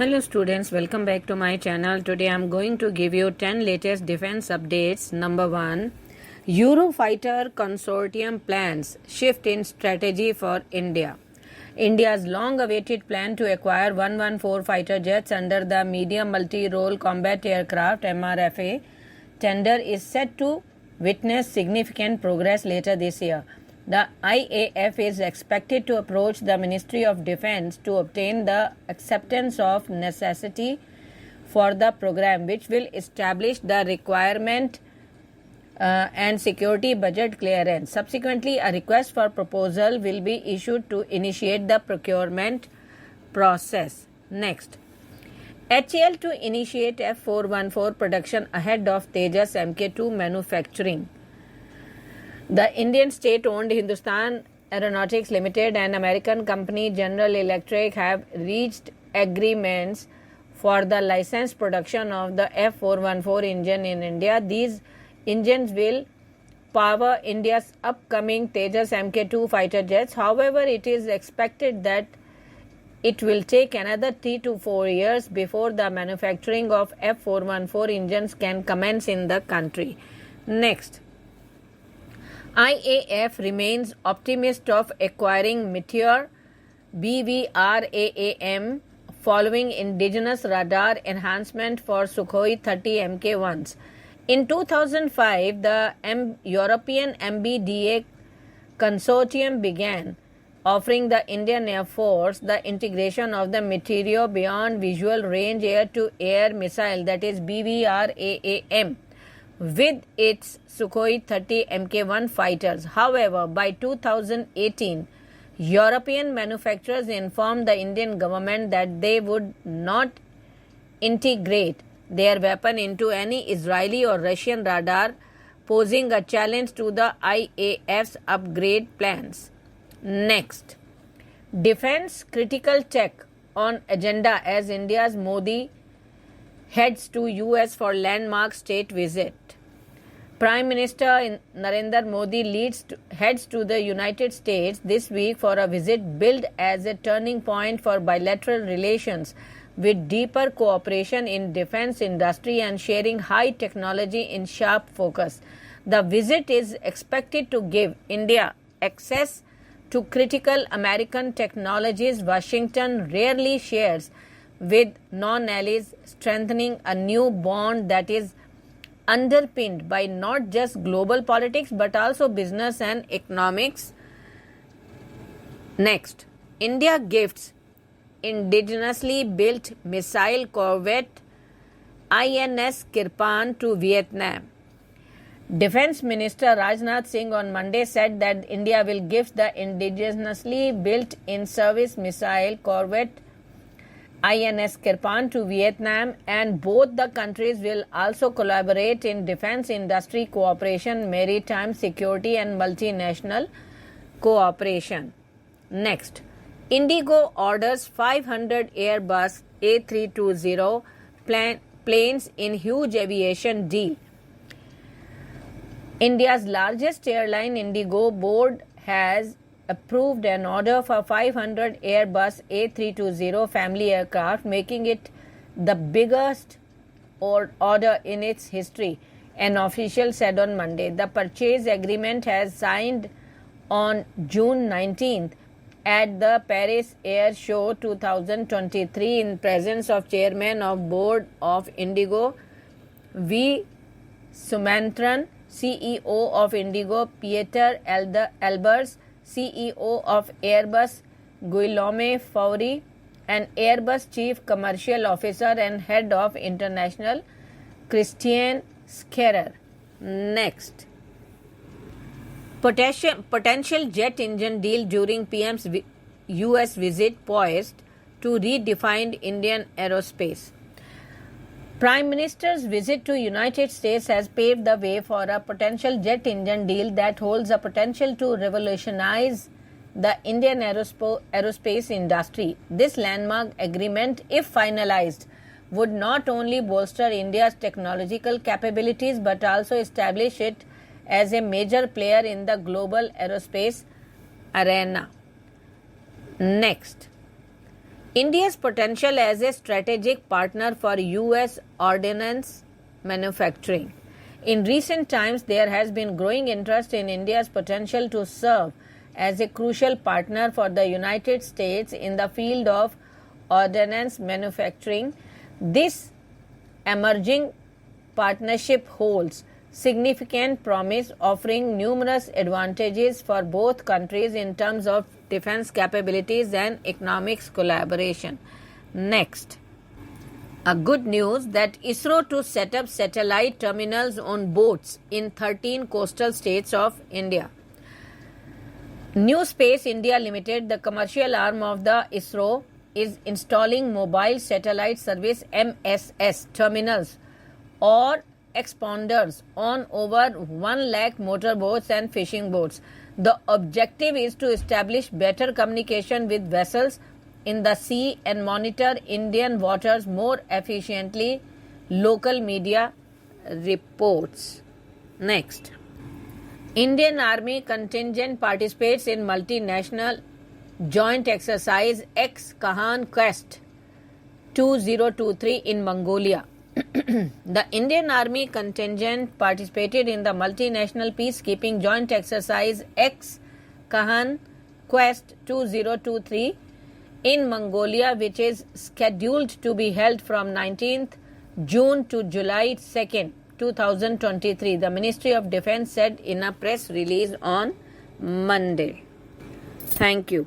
Hello students, welcome back to my channel. Today I am going to give you 10 latest defense updates. Number 1, Eurofighter Consortium plans shift in strategy for India. India's long-awaited plan to acquire 114 fighter jets under the Medium Multi-Role Combat Aircraft (MRFA) tender is set to witness significant progress later this year. The IAF is expected to approach the Ministry of Defense to obtain the acceptance of necessity for the program, which will establish the requirement and security budget clearance. Subsequently, a request for proposal will be issued to initiate the procurement process. Next, HAL to initiate F414 production ahead of Tejas MkII manufacturing. The Indian state-owned Hindustan Aeronautics Limited and American company General Electric have reached agreements for the licensed production of the F414 engine in India. These engines will power India's upcoming Tejas MkII fighter jets. However, it is expected that it will take another 3 to 4 years before the manufacturing of F414 engines can commence in the country. Next, IAF remains optimistic of acquiring Meteor BVRAAM following indigenous radar enhancement for Sukhoi 30 Mk1s. In 2005, the European MBDA Consortium began offering the Indian Air Force the integration of the Meteor Beyond Visual Range Air-to-Air Missile, that is BVRAAM, with its Sukhoi 30 Mk1 fighters. However, by 2018, European manufacturers informed the Indian government that they would not integrate their weapon into any Israeli or Russian radar, posing a challenge to the IAF's upgrade plans. Next, defense critical tech on agenda as India's Modi heads to US for landmark state visit. Prime Minister Narendra Modi heads to the United States this week for a visit billed as a turning point for bilateral relations, with deeper cooperation in defense industry and sharing high technology in sharp focus. The visit is expected to give India access to critical American technologies Washington rarely shares with non-allies, strengthening a new bond that is underpinned by not just global politics but also business and economics. Next, India gifts indigenously built missile corvette INS Kirpan to Vietnam. Defense Minister Rajnath Singh on Monday said that India will gift the indigenously built in-service missile corvette INS Kirpan to Vietnam, and both the countries will also collaborate in defense industry cooperation, maritime security and multinational cooperation. Next, Indigo orders 500 Airbus A320 planes in huge aviation deal. India's largest airline, Indigo board, has approved an order for 500 Airbus A320 family aircraft, making it the biggest order in its history, an official said on Monday. The purchase agreement has signed on June 19th at the Paris Air Show 2023 in presence of Chairman of Board of Indigo V. Sumantran, CEO of Indigo Pieter Elbers, CEO of Airbus Guillaume Faury, and Airbus Chief Commercial Officer and Head of International Christian Scherer. Next, potential jet engine deal during PM's US visit poised to redefine Indian aerospace. Prime Minister's visit to United States has paved the way for a potential jet engine deal that holds a potential to revolutionize the Indian aerospace industry. This landmark agreement, if finalized, would not only bolster India's technological capabilities but also establish it as a major player in the global aerospace arena. Next, India's potential as a strategic partner for US ordnance manufacturing. In recent times, there has been growing interest in India's potential to serve as a crucial partner for the United States in the field of ordnance manufacturing. This emerging partnership holds significant promise, offering numerous advantages for both countries in terms of defense capabilities and economics collaboration. Next, a good news that ISRO to set up satellite terminals on boats in 13 coastal states of India. New Space India Limited, the commercial arm of the ISRO, is installing mobile satellite service MSS terminals or expanders on over 1 lakh motorboats and fishing boats. The objective is to establish better communication with vessels in the sea and monitor Indian waters more efficiently, local media reports. Next, Indian Army contingent participates in multinational joint exercise Khaan Quest 2023 in Mongolia. The Indian Army contingent participated in the multinational peacekeeping joint exercise Khaan Quest 2023 in Mongolia, which is scheduled to be held from 19th June to July 2nd, 2023. The Ministry of Defence said in a press release on Monday. Thank you.